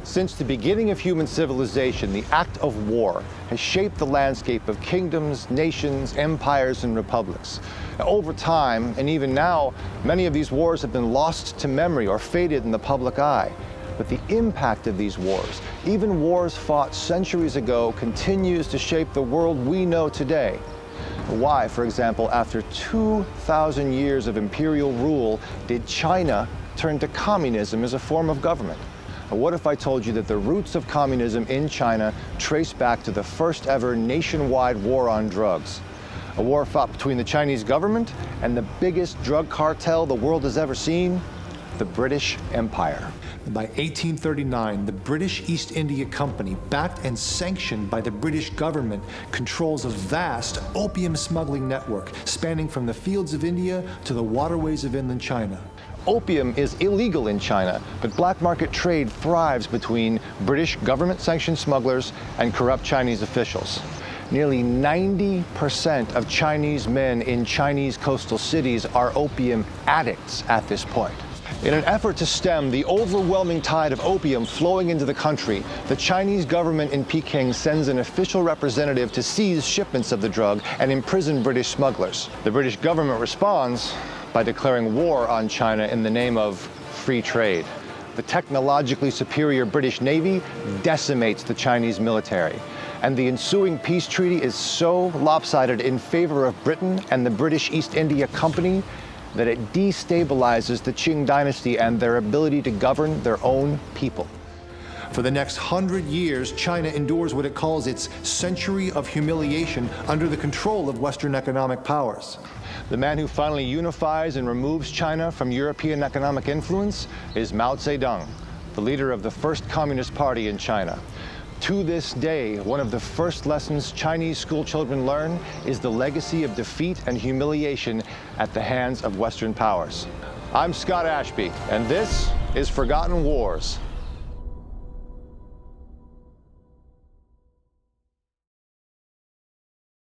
Since the beginning of human civilization, the act of war has shaped the landscape of kingdoms, nations, empires, and republics. Over time, and even now, many of these wars have been lost to memory or faded in the public eye. But the impact of these wars, even wars fought centuries ago, continues to shape the world we know today. Why, for example, after 2,000 years of imperial rule, did China turn to communism as a form of government? What if I told you that the roots of communism in China trace back to the first ever nationwide war on drugs? A war fought between the Chinese government and the biggest drug cartel the world has ever seen, the British Empire. By 1839, the British East India Company, backed and sanctioned by the British government, controls a vast opium smuggling network spanning from the fields of India to the waterways of inland China. Opium is illegal in China, but black market trade thrives between British government-sanctioned smugglers and corrupt Chinese officials. Nearly 90% of Chinese men in Chinese coastal cities are opium addicts at this point. In an effort to stem the overwhelming tide of opium flowing into the country, the Chinese government in Peking sends an official representative to seize shipments of the drug and imprison British smugglers. The British government responds by declaring war on China in the name of free trade. The technologically superior British Navy decimates the Chinese military. And the ensuing peace treaty is so lopsided in favor of Britain and the British East India Company that it destabilizes the Qing dynasty and their ability to govern their own people. For the next 100 years, China endures what it calls its century of humiliation under the control of Western economic powers. The man who finally unifies and removes China from European economic influence is Mao Zedong, the leader of the first Communist Party in China. To this day, one of the first lessons Chinese school children learn is the legacy of defeat and humiliation at the hands of Western powers. I'm Scott Ashby, and this is Forgotten Wars.